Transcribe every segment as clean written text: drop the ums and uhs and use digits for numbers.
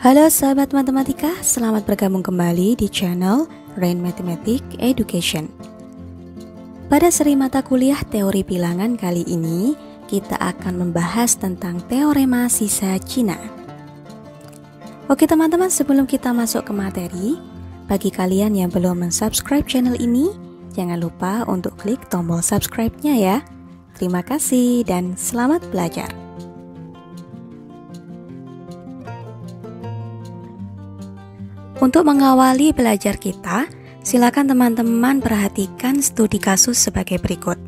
Halo sahabat matematika, selamat bergabung kembali di channel Rain Mathematics Education. Pada seri mata kuliah teori bilangan kali ini, kita akan membahas tentang teorema sisa Cina. Oke teman-teman, sebelum kita masuk ke materi, bagi kalian yang belum mensubscribe channel ini, jangan lupa untuk klik tombol subscribe-nya ya. Terima kasih dan selamat belajar. Untuk mengawali belajar kita, silakan teman-teman perhatikan studi kasus sebagai berikut.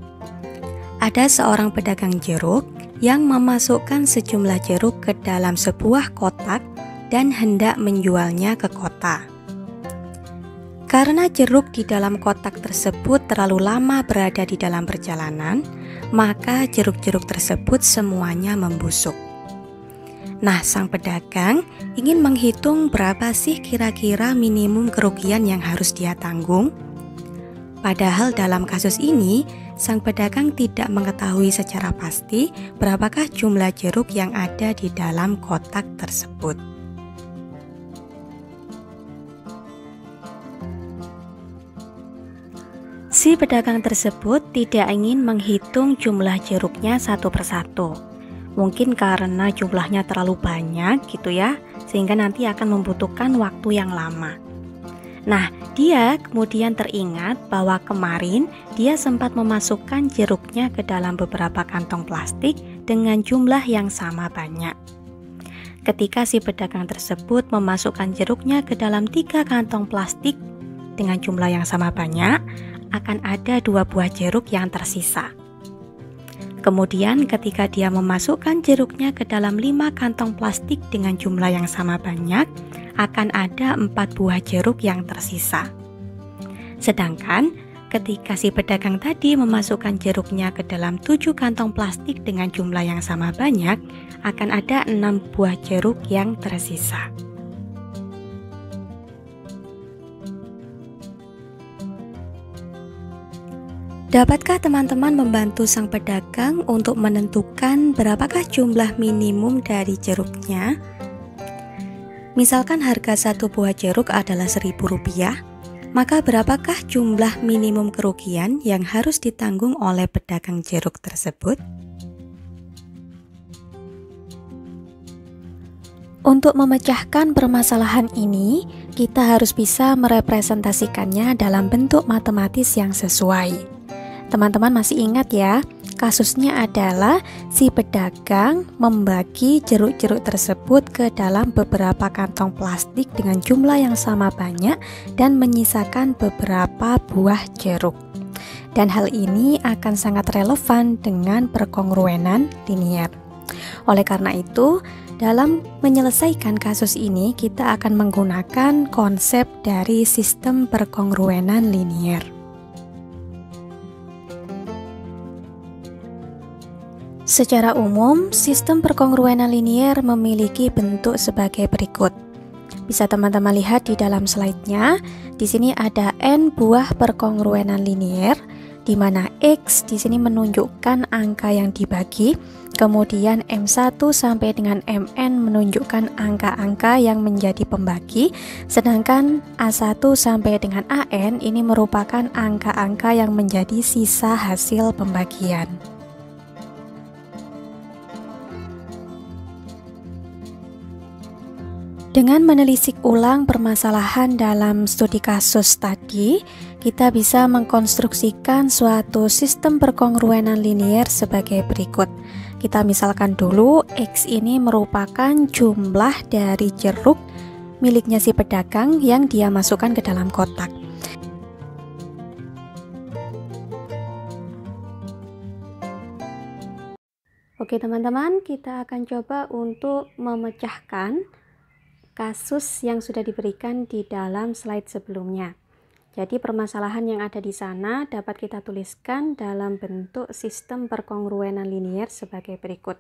Ada seorang pedagang jeruk yang memasukkan sejumlah jeruk ke dalam sebuah kotak dan hendak menjualnya ke kota. Karena jeruk di dalam kotak tersebut terlalu lama berada di dalam perjalanan, maka jeruk-jeruk tersebut semuanya membusuk. Nah, sang pedagang ingin menghitung berapa sih kira-kira minimum kerugian yang harus dia tanggung. Padahal dalam kasus ini, sang pedagang tidak mengetahui secara pasti berapakah jumlah jeruk yang ada di dalam kotak tersebut. Si pedagang tersebut tidak ingin menghitung jumlah jeruknya satu persatu. Mungkin karena jumlahnya terlalu banyak gitu ya, sehingga nanti akan membutuhkan waktu yang lama. Nah, dia kemudian teringat bahwa kemarin dia sempat memasukkan jeruknya ke dalam beberapa kantong plastik dengan jumlah yang sama banyak. Ketika si pedagang tersebut memasukkan jeruknya ke dalam 3 kantong plastik dengan jumlah yang sama banyak, akan ada 2 buah jeruk yang tersisa. Kemudian ketika dia memasukkan jeruknya ke dalam 5 kantong plastik dengan jumlah yang sama banyak, akan ada 4 buah jeruk yang tersisa. Sedangkan ketika si pedagang tadi memasukkan jeruknya ke dalam 7 kantong plastik dengan jumlah yang sama banyak, akan ada 6 buah jeruk yang tersisa. Dapatkah teman-teman membantu sang pedagang untuk menentukan berapakah jumlah minimum dari jeruknya? Misalkan harga satu buah jeruk adalah Rp1.000, maka berapakah jumlah minimum kerugian yang harus ditanggung oleh pedagang jeruk tersebut? Untuk memecahkan permasalahan ini, kita harus bisa merepresentasikannya dalam bentuk matematis yang sesuai. Teman-teman masih ingat ya, kasusnya adalah si pedagang membagi jeruk-jeruk tersebut ke dalam beberapa kantong plastik dengan jumlah yang sama banyak dan menyisakan beberapa buah jeruk. Dan hal ini akan sangat relevan dengan perkongruenan linier. Oleh karena itu, dalam menyelesaikan kasus ini kita akan menggunakan konsep dari sistem perkongruenan linier. Secara umum, sistem perkongruenan linier memiliki bentuk sebagai berikut. Bisa teman-teman lihat di dalam slide-nya. Di sini ada n buah perkongruenan linier, di mana X di sini menunjukkan angka yang dibagi, kemudian M1 sampai dengan Mn menunjukkan angka-angka yang menjadi pembagi, sedangkan A1 sampai dengan AN ini merupakan angka-angka yang menjadi sisa hasil pembagian. Dengan menelisik ulang permasalahan dalam studi kasus tadi, kita bisa mengkonstruksikan suatu sistem perkongruenan linier sebagai berikut. Kita misalkan dulu, X ini merupakan jumlah dari jeruk miliknya si pedagang yang dia masukkan ke dalam kotak. Oke teman-teman, kita akan coba untuk memecahkan kasus yang sudah diberikan di dalam slide sebelumnya. Jadi permasalahan yang ada di sana dapat kita tuliskan dalam bentuk sistem perkongruenan linier sebagai berikut.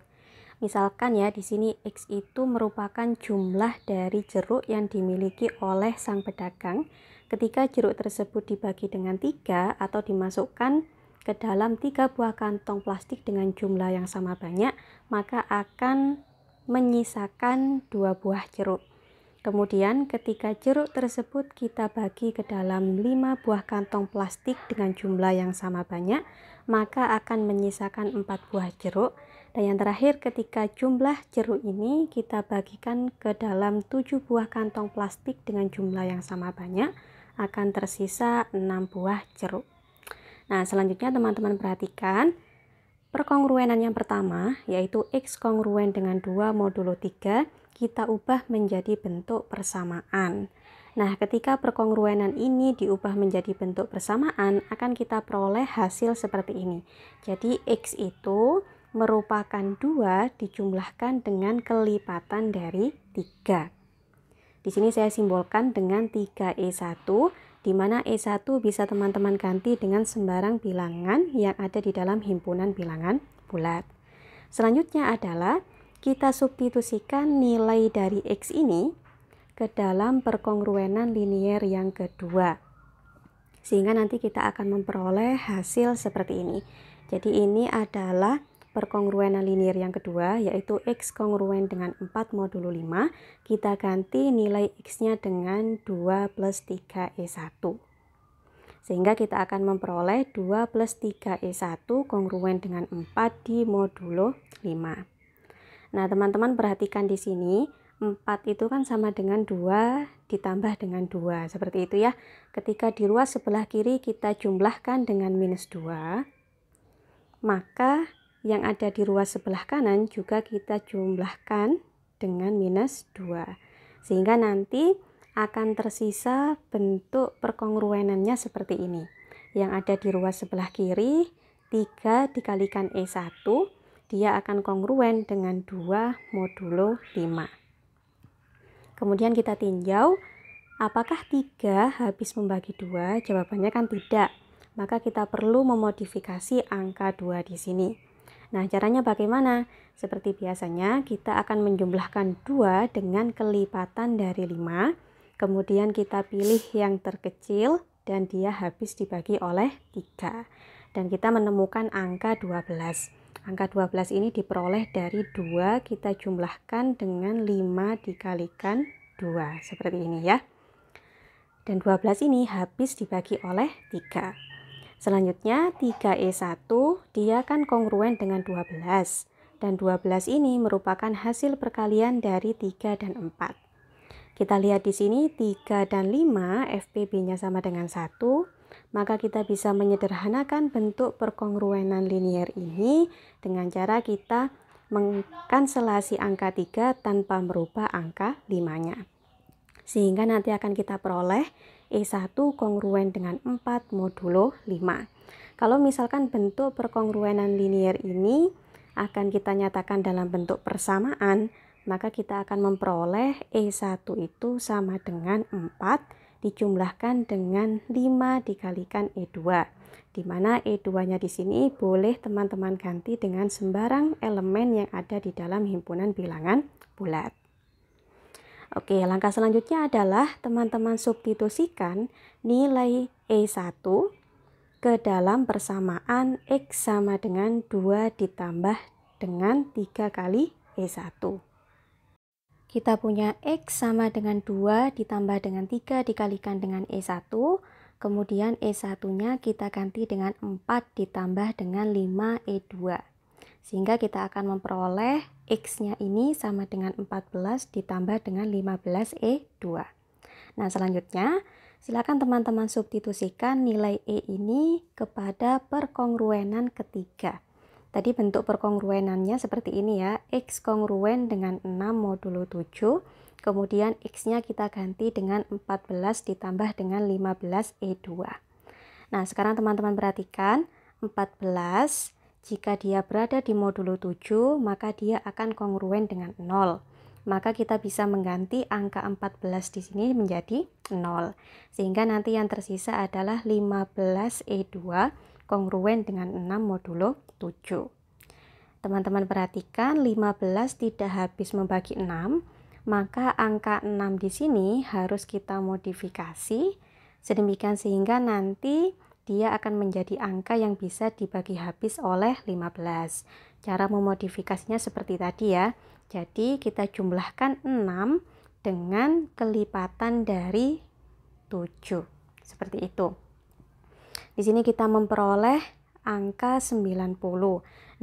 Misalkan ya, di sini X itu merupakan jumlah dari jeruk yang dimiliki oleh sang pedagang. Ketika jeruk tersebut dibagi dengan 3 atau dimasukkan ke dalam 3 buah kantong plastik dengan jumlah yang sama banyak, maka akan menyisakan 2 buah jeruk. Kemudian ketika jeruk tersebut kita bagi ke dalam 5 buah kantong plastik dengan jumlah yang sama banyak, maka akan menyisakan 4 buah jeruk. Dan yang terakhir, ketika jumlah jeruk ini kita bagikan ke dalam 7 buah kantong plastik dengan jumlah yang sama banyak, akan tersisa 6 buah jeruk. Nah, selanjutnya teman-teman perhatikan perkongruenan yang pertama, yaitu X kongruen dengan 2 modulo 3, kita ubah menjadi bentuk persamaan. Nah, ketika perkongruenan ini diubah menjadi bentuk persamaan, akan kita peroleh hasil seperti ini. Jadi, X itu merupakan 2 dijumlahkan dengan kelipatan dari 3. Di sini saya simbolkan dengan 3E1, di mana E1 bisa teman-teman ganti dengan sembarang bilangan yang ada di dalam himpunan bilangan bulat. Selanjutnya adalah kita substitusikan nilai dari X ini ke dalam perkongruenan linier yang kedua, sehingga nanti kita akan memperoleh hasil seperti ini. Jadi ini adalah perkongruenan linier yang kedua, yaitu X kongruen dengan 4 modulo 5. Kita ganti nilai X nya dengan 2 plus 3E1, sehingga kita akan memperoleh 2 plus 3E1 kongruen dengan 4 di modulo 5. Nah, teman-teman perhatikan di sini, 4 itu kan sama dengan 2 ditambah dengan 2, seperti itu ya. Ketika di ruas sebelah kiri kita jumlahkan dengan minus 2, maka yang ada di ruas sebelah kanan juga kita jumlahkan dengan minus 2. Sehingga nanti akan tersisa bentuk perkongruenannya seperti ini. Yang ada di ruas sebelah kiri, 3 dikalikan E1, dia akan kongruen dengan 2 modulo 5. Kemudian kita tinjau, apakah 3 habis membagi 2? Jawabannya kan tidak. Maka kita perlu memodifikasi angka 2 di sini. Nah, caranya bagaimana? Seperti biasanya, kita akan menjumlahkan 2 dengan kelipatan dari 5. Kemudian kita pilih yang terkecil dan dia habis dibagi oleh 3. Dan kita menemukan angka 12. Angka 12 ini diperoleh dari 2 kita jumlahkan dengan 5 dikalikan 2. Seperti ini ya. Dan 12 ini habis dibagi oleh 3. Selanjutnya 3E1 dia kan kongruen dengan 12. Dan 12 ini merupakan hasil perkalian dari 3 dan 4. Kita lihat di sini 3 dan 5 FPB-nya sama dengan 1. Maka kita bisa menyederhanakan bentuk perkongruenan linier ini dengan cara kita mengkanselasi angka 3 tanpa merubah angka 5-nya. Sehingga nanti akan kita peroleh E1 kongruen dengan 4 modulo 5. Kalau misalkan bentuk perkongruenan linier ini akan kita nyatakan dalam bentuk persamaan, maka kita akan memperoleh E1 itu sama dengan 4 dijumlahkan dengan 5 dikalikan E2, di mana E2-nya di sini boleh teman-teman ganti dengan sembarang elemen yang ada di dalam himpunan bilangan bulat. Oke, langkah selanjutnya adalah teman-teman substitusikan nilai E1 ke dalam persamaan X sama dengan 2 ditambah dengan 3 kali E1. Kita punya X sama dengan 2 ditambah dengan 3 dikalikan dengan E1. Kemudian E1-nya kita ganti dengan 4 ditambah dengan 5E2. Sehingga kita akan memperoleh X-nya ini sama dengan 14 ditambah dengan 15E2. Nah, selanjutnya silakan teman-teman substitusikan nilai E ini kepada perkongruenan ketiga. Tadi bentuk perkongruenannya seperti ini ya, X kongruen dengan 6 modulo 7, kemudian X-nya kita ganti dengan 14 ditambah dengan 15E2. Nah, sekarang teman-teman perhatikan, 14, jika dia berada di modulo 7, maka dia akan kongruen dengan 0. Maka kita bisa mengganti angka 14 di sini menjadi 0. Sehingga nanti yang tersisa adalah 15E2 kongruen dengan 6 modulo 7. Teman-teman perhatikan 15 tidak habis membagi 6, maka angka 6 di sini harus kita modifikasi sedemikian sehingga nanti dia akan menjadi angka yang bisa dibagi habis oleh 15. Cara memodifikasinya seperti tadi ya. Jadi kita jumlahkan 6 dengan kelipatan dari 7. Seperti itu. Di sini kita memperoleh angka 90.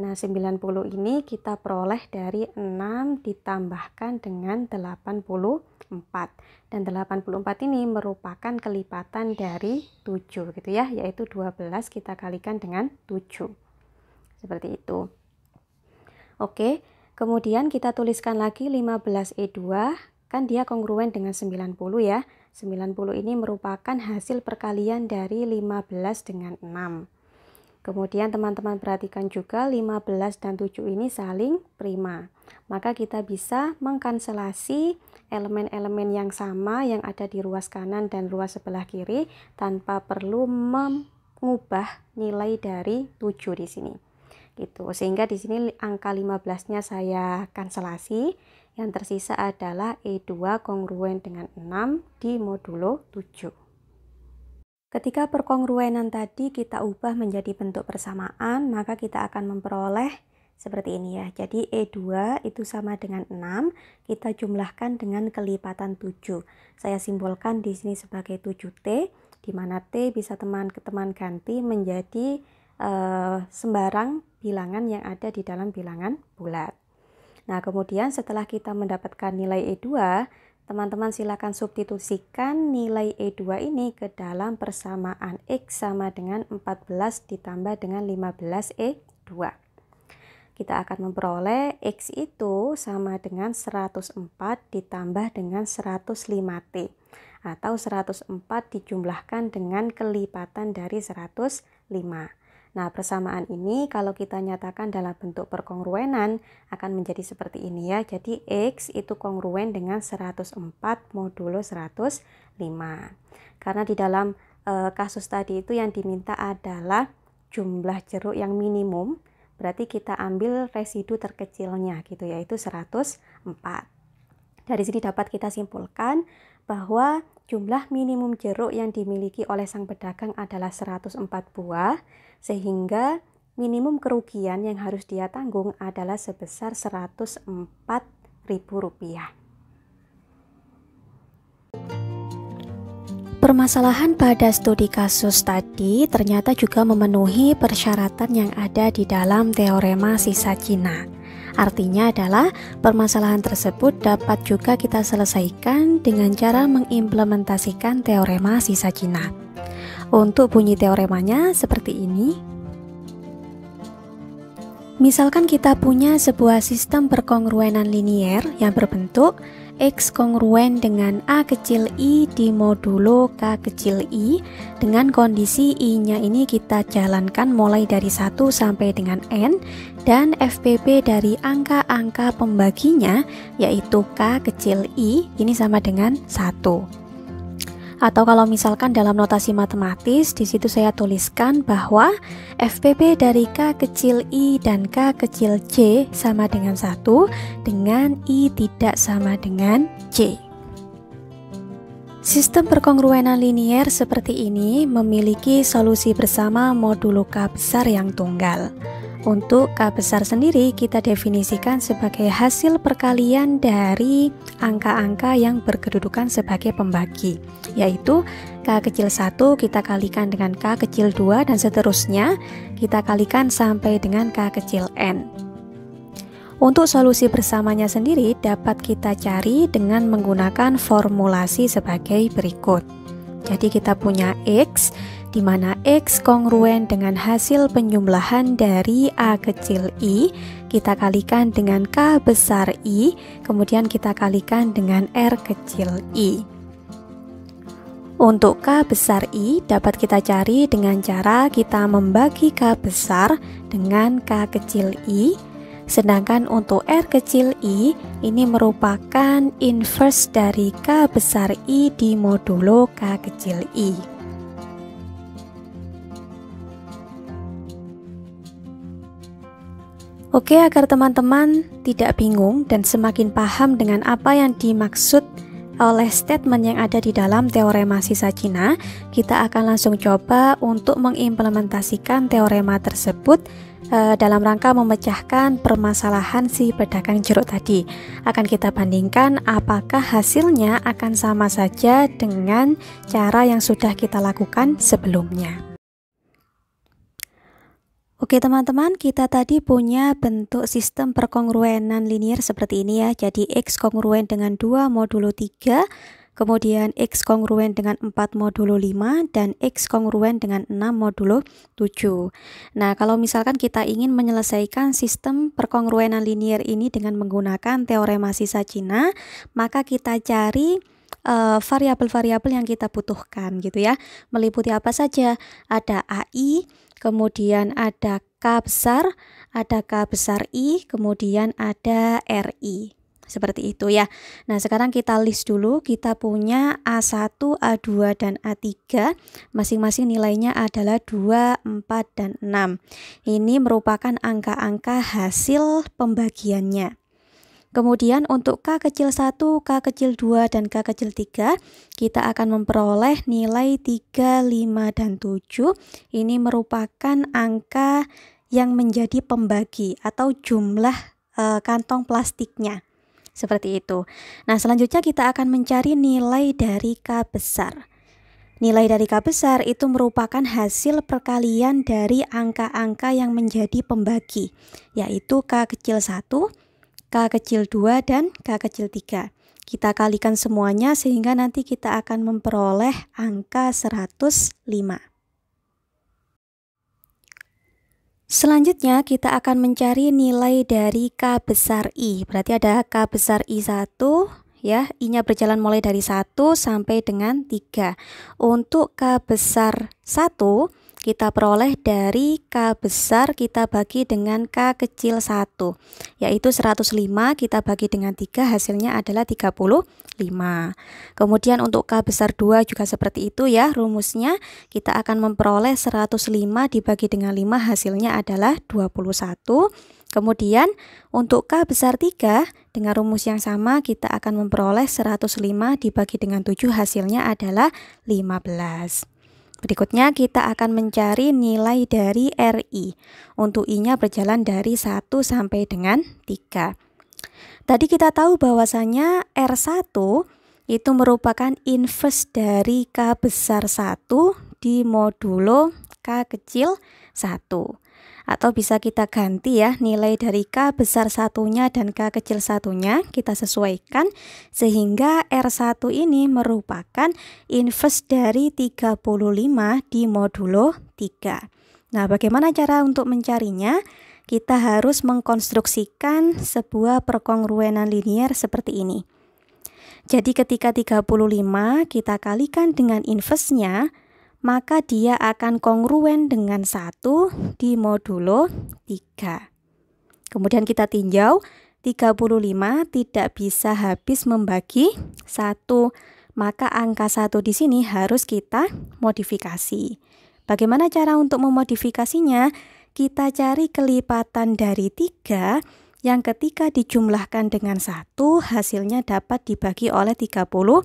Nah, 90 ini kita peroleh dari 6 ditambahkan dengan 84. Dan 84 ini merupakan kelipatan dari 7 gitu ya, yaitu 12 kita kalikan dengan 7. Seperti itu. Oke, kemudian kita tuliskan lagi 15E2, kan dia kongruen dengan 90 ya. 90 ini merupakan hasil perkalian dari 15 dengan 6. Kemudian teman-teman perhatikan juga 15 dan 7 ini saling prima. Maka kita bisa mengkanselasi elemen-elemen yang sama yang ada di ruas kanan dan ruas sebelah kiri tanpa perlu mengubah nilai dari 7 di sini. Gitu. Sehingga di sini angka 15-nya saya kanselasi. Yang tersisa adalah E2 kongruen dengan 6 di modulo 7. Ketika perkongruenan tadi kita ubah menjadi bentuk persamaan, maka kita akan memperoleh seperti ini ya. Jadi E2 itu sama dengan 6, kita jumlahkan dengan kelipatan 7. Saya simbolkan di sini sebagai 7T, di mana T bisa teman-teman ganti menjadi sembarang bilangan yang ada di dalam bilangan bulat. Nah, kemudian setelah kita mendapatkan nilai E2, teman-teman silakan substitusikan nilai E2 ini ke dalam persamaan X sama dengan 14 ditambah dengan 15E2. Kita akan memperoleh X itu sama dengan 104 ditambah dengan 105T. Atau 104 dijumlahkan dengan kelipatan dari 105. Nah, persamaan ini kalau kita nyatakan dalam bentuk perkongruenan akan menjadi seperti ini ya. Jadi X itu kongruen dengan 104 modulo 105. Karena di dalam kasus tadi itu yang diminta adalah jumlah jeruk yang minimum, berarti kita ambil residu terkecilnya gitu, yaitu 104. Dari sini dapat kita simpulkan bahwa jumlah minimum jeruk yang dimiliki oleh sang pedagang adalah 104 buah, sehingga minimum kerugian yang harus dia tanggung adalah sebesar Rp104.000. Permasalahan pada studi kasus tadi ternyata juga memenuhi persyaratan yang ada di dalam teorema sisa Cina. Artinya adalah permasalahan tersebut dapat juga kita selesaikan dengan cara mengimplementasikan teorema sisa Cina. Untuk bunyi teoremanya seperti ini. Misalkan kita punya sebuah sistem perkongruenan linier yang berbentuk X kongruen dengan A kecil I di modulo K kecil I, dengan kondisi I-nya ini kita jalankan mulai dari 1 sampai dengan N, dan FPP dari angka-angka pembaginya yaitu K kecil I ini sama dengan 1. Atau kalau misalkan dalam notasi matematis, di situ saya tuliskan bahwa FPP dari K kecil I dan K kecil C sama dengan 1 dengan I tidak sama dengan C. Sistem perkongruenan linier seperti ini memiliki solusi bersama modulo K besar yang tunggal. Untuk K besar sendiri kita definisikan sebagai hasil perkalian dari angka-angka yang berkedudukan sebagai pembagi, yaitu K kecil 1 kita kalikan dengan K kecil 2 dan seterusnya kita kalikan sampai dengan K kecil N. Untuk solusi bersamanya sendiri dapat kita cari dengan menggunakan formulasi sebagai berikut. Jadi kita punya X, di mana X kongruen dengan hasil penjumlahan dari A kecil I, kita kalikan dengan K besar I, kemudian kita kalikan dengan R kecil I. Untuk K besar I dapat kita cari dengan cara kita membagi K besar dengan K kecil I, sedangkan untuk R kecil I ini merupakan inverse dari K besar I di modulo K kecil I. Oke, agar teman-teman tidak bingung dan semakin paham dengan apa yang dimaksud oleh statement yang ada di dalam teorema sisa Cina, kita akan langsung coba untuk mengimplementasikan teorema tersebut dalam rangka memecahkan permasalahan si pedagang jeruk tadi. Akan kita bandingkan apakah hasilnya akan sama saja dengan cara yang sudah kita lakukan sebelumnya. Oke teman-teman, kita tadi punya bentuk sistem perkongruenan linier seperti ini ya. Jadi X kongruen dengan 2 modulo 3, kemudian X kongruen dengan 4 modulo 5, dan X kongruen dengan 6 modulo 7. Nah, kalau misalkan kita ingin menyelesaikan sistem perkongruenan linier ini dengan menggunakan teorema sisa Cina, maka kita cari variabel-variabel yang kita butuhkan gitu ya. Meliputi apa saja? Ada AI, kemudian ada K besar, ada K besar I, kemudian ada RI. Seperti itu ya. Nah, sekarang kita list dulu. Kita punya A1, A2, dan A3. Masing-masing nilainya adalah 2, 4, dan 6. Ini merupakan angka-angka hasil pembagiannya. Kemudian untuk K kecil 1, K kecil 2, dan K kecil 3, kita akan memperoleh nilai 3, 5, dan 7. Ini merupakan angka yang menjadi pembagi atau jumlah kantong plastiknya. Seperti itu. Nah, selanjutnya kita akan mencari nilai dari K besar. Nilai dari K besar itu merupakan hasil perkalian dari angka-angka yang menjadi pembagi, yaitu K kecil 1, K kecil 2, dan K kecil 3. Kita kalikan semuanya sehingga nanti kita akan memperoleh angka 105. Selanjutnya kita akan mencari nilai dari K besar I. Berarti ada K besar I1 ya, I-nya berjalan mulai dari 1 sampai dengan 3. Untuk K besar 1 kita peroleh dari K besar kita bagi dengan K kecil 1, yaitu 105 kita bagi dengan 3, hasilnya adalah 35. Kemudian untuk K besar 2 juga seperti itu ya rumusnya. Kita akan memperoleh 105 dibagi dengan 5, hasilnya adalah 21. Kemudian untuk K besar 3 dengan rumus yang sama kita akan memperoleh 105 dibagi dengan 7, hasilnya adalah 15. Berikutnya kita akan mencari nilai dari RI. Untuk I-nya berjalan dari 1 sampai dengan 3. Tadi kita tahu bahwasanya R1 itu merupakan inverse dari K besar 1 di modulo K kecil 1. Atau bisa kita ganti ya, nilai dari K besar satunya dan K kecil satunya kita sesuaikan sehingga R1 ini merupakan inverse dari 35 di modulo 3. Nah, bagaimana cara untuk mencarinya? Kita harus mengkonstruksikan sebuah perkongruenan linier seperti ini. Jadi ketika 35 kita kalikan dengan inverse-nya, maka dia akan kongruen dengan 1 di modulo 3. Kemudian kita tinjau, 35 tidak bisa habis membagi 1, maka angka 1 di sini harus kita modifikasi. Bagaimana cara untuk memodifikasinya? Kita cari kelipatan dari 3 yang ketika dijumlahkan dengan 1 hasilnya dapat dibagi oleh 35.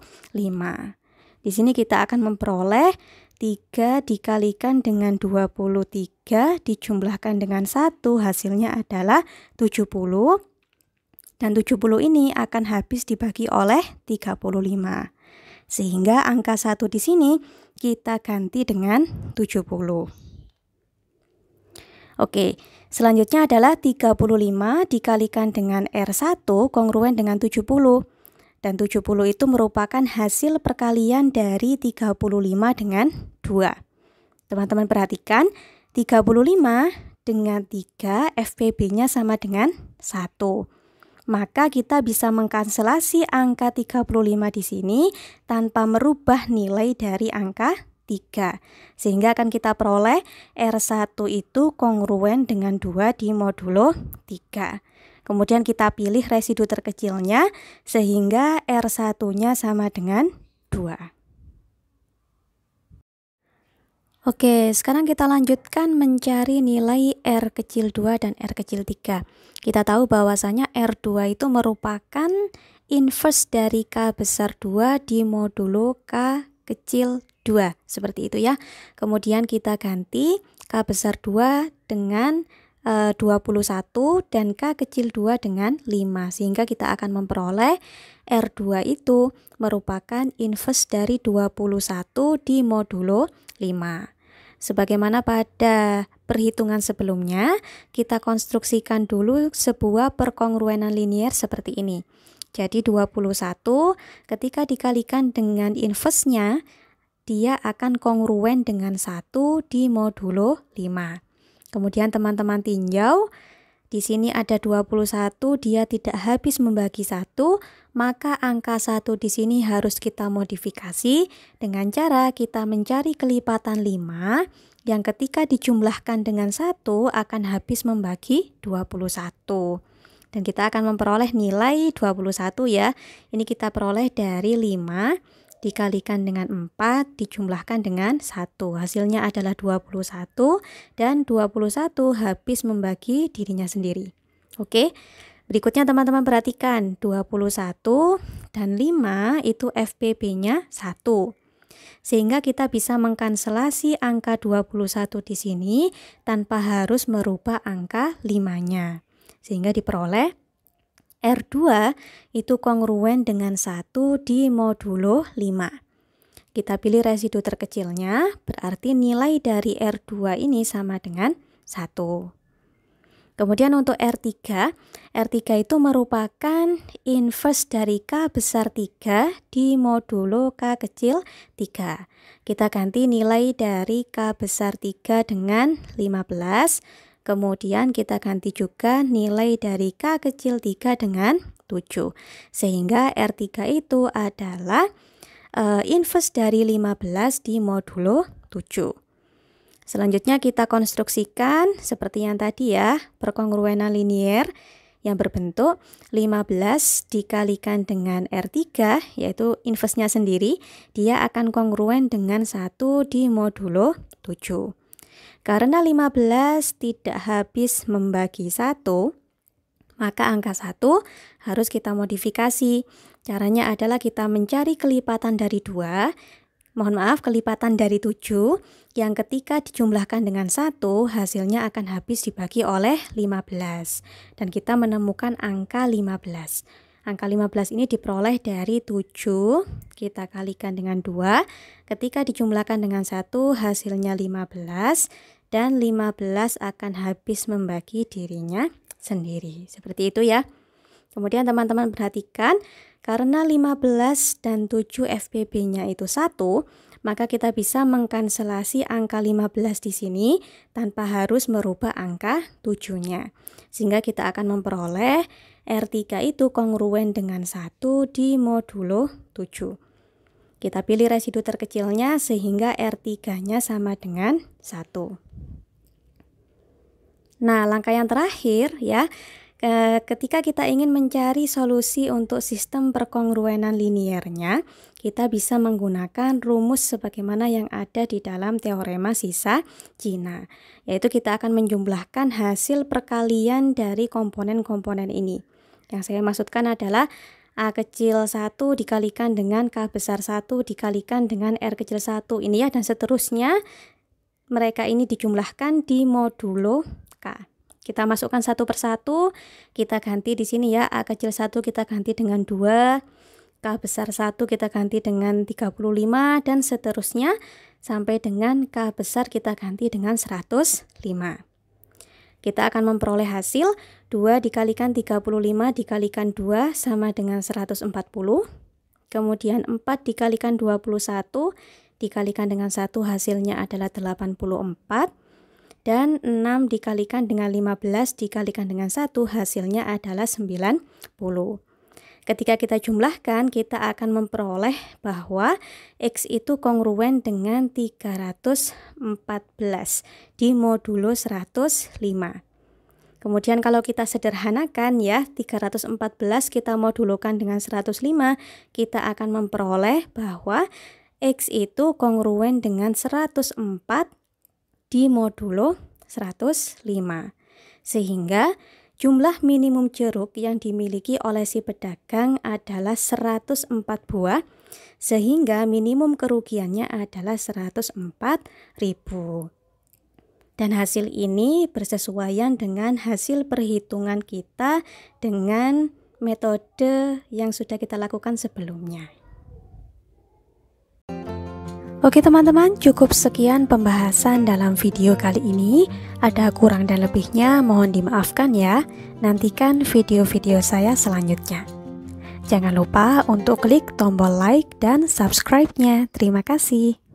Di sini kita akan memperoleh 3 dikalikan dengan 23 dijumlahkan dengan 1 hasilnya adalah 70. Dan 70 ini akan habis dibagi oleh 35. Sehingga angka 1 di sini kita ganti dengan 70. Oke, selanjutnya adalah 35 dikalikan dengan R1 kongruen dengan 70. Dan 70 itu merupakan hasil perkalian dari 35 dengan 2. Teman-teman perhatikan, 35 dengan 3 FPB-nya sama dengan 1. Maka kita bisa mengkanselasi angka 35 di sini tanpa merubah nilai dari angka 3. Sehingga akan kita peroleh R1 itu kongruen dengan 2 di modulo 3. Kemudian kita pilih residu terkecilnya sehingga R1-nya sama dengan 2. Oke, sekarang kita lanjutkan mencari nilai R kecil 2 dan R kecil 3. Kita tahu bahwasanya R2 itu merupakan inverse dari K besar 2 di modulo K kecil 2. Seperti itu ya. Kemudian kita ganti K besar 2 dengan 21 dan K kecil 2 dengan 5. Sehingga kita akan memperoleh R2 itu merupakan inverse dari 21 di modulo 5. Sebagaimana pada perhitungan sebelumnya, kita konstruksikan dulu sebuah perkongruenan linier seperti ini. Jadi 21 ketika dikalikan dengan inverse-nya, dia akan kongruen dengan 1 di modulo 5. Kemudian teman-teman tinjau, di sini ada 21, dia tidak habis membagi 1, maka angka 1 di sini harus kita modifikasi dengan cara kita mencari kelipatan 5 yang ketika dijumlahkan dengan 1 akan habis membagi 21. Dan kita akan memperoleh nilai 21 ya. Ini kita peroleh dari 5 dikalikan dengan 4 dijumlahkan dengan 1. Hasilnya adalah 21 dan 21 habis membagi dirinya sendiri. Oke. Berikutnya teman-teman perhatikan 21 dan 5 itu FPB-nya 1. Sehingga kita bisa mengkanselasi angka 21 di sini tanpa harus merubah angka 5-nya. Sehingga diperoleh R2 itu kongruen dengan 1 di modulo 5. Kita pilih residu terkecilnya, berarti nilai dari R2 ini sama dengan 1. Kemudian untuk R3 itu merupakan inverse dari K besar 3 di modulo K kecil 3. Kita ganti nilai dari K besar 3 dengan 15. Kemudian kita ganti juga nilai dari K kecil 3 dengan 7. Sehingga R3 itu adalah inverse dari 15 di modulo 7. Selanjutnya kita konstruksikan seperti yang tadi ya, perkongruenan linier yang berbentuk 15 dikalikan dengan R3, yaitu inverse-nya sendiri, dia akan kongruen dengan 1 di modulo 7. Karena 15 tidak habis membagi 1, maka angka 1 harus kita modifikasi. Caranya adalah kita mencari kelipatan dari 2, kelipatan dari 7, yang ketika dijumlahkan dengan 1, hasilnya akan habis dibagi oleh 15. Dan kita menemukan angka 15. Angka 15 ini diperoleh dari 7, kita kalikan dengan 2, ketika dijumlahkan dengan 1 hasilnya 15, dan 15 akan habis membagi dirinya sendiri. Seperti itu ya. Kemudian teman-teman perhatikan, karena 15 dan 7 FPB-nya itu 1, maka kita bisa mengkanselasi angka 15 di sini tanpa harus merubah angka 7-nya. Sehingga kita akan memperoleh R3 itu kongruen dengan 1 di modulo 7. Kita pilih residu terkecilnya sehingga R3-nya sama dengan 1. Nah, langkah yang terakhir ya, ketika kita ingin mencari solusi untuk sistem perkongruenan liniernya, kita bisa menggunakan rumus sebagaimana yang ada di dalam teorema sisa Cina. Yaitu kita akan menjumlahkan hasil perkalian dari komponen-komponen ini. Yang saya maksudkan adalah A kecil 1 dikalikan dengan K besar 1 dikalikan dengan R kecil 1. Ini ya, dan seterusnya mereka ini dijumlahkan di modulo K. Kita masukkan satu persatu, kita ganti di sini ya, A kecil 1 kita ganti dengan 2, K besar 1 kita ganti dengan 35, dan seterusnya sampai dengan K besar kita ganti dengan 105. Kita akan memperoleh hasil 2 dikalikan 35 dikalikan 2 sama dengan 140. Kemudian 4 dikalikan 21 dikalikan dengan 1 hasilnya adalah 84. Dan 6 dikalikan dengan 15 dikalikan dengan 1 hasilnya adalah 90. Ketika kita jumlahkan, kita akan memperoleh bahwa X itu kongruen dengan 314 di modulo 105. Kemudian kalau kita sederhanakan ya, 314 kita modulokan dengan 105, kita akan memperoleh bahwa X itu kongruen dengan 104 di modulo 105. Sehingga jumlah minimum jeruk yang dimiliki oleh si pedagang adalah 104 buah, sehingga minimum kerugiannya adalah 104.000. Dan hasil ini bersesuaian dengan hasil perhitungan kita dengan metode yang sudah kita lakukan sebelumnya. Oke teman-teman, cukup sekian pembahasan dalam video kali ini. Ada kurang dan lebihnya mohon dimaafkan ya. Nantikan video-video saya selanjutnya. Jangan lupa untuk klik tombol like dan subscribe-nya. Terima kasih.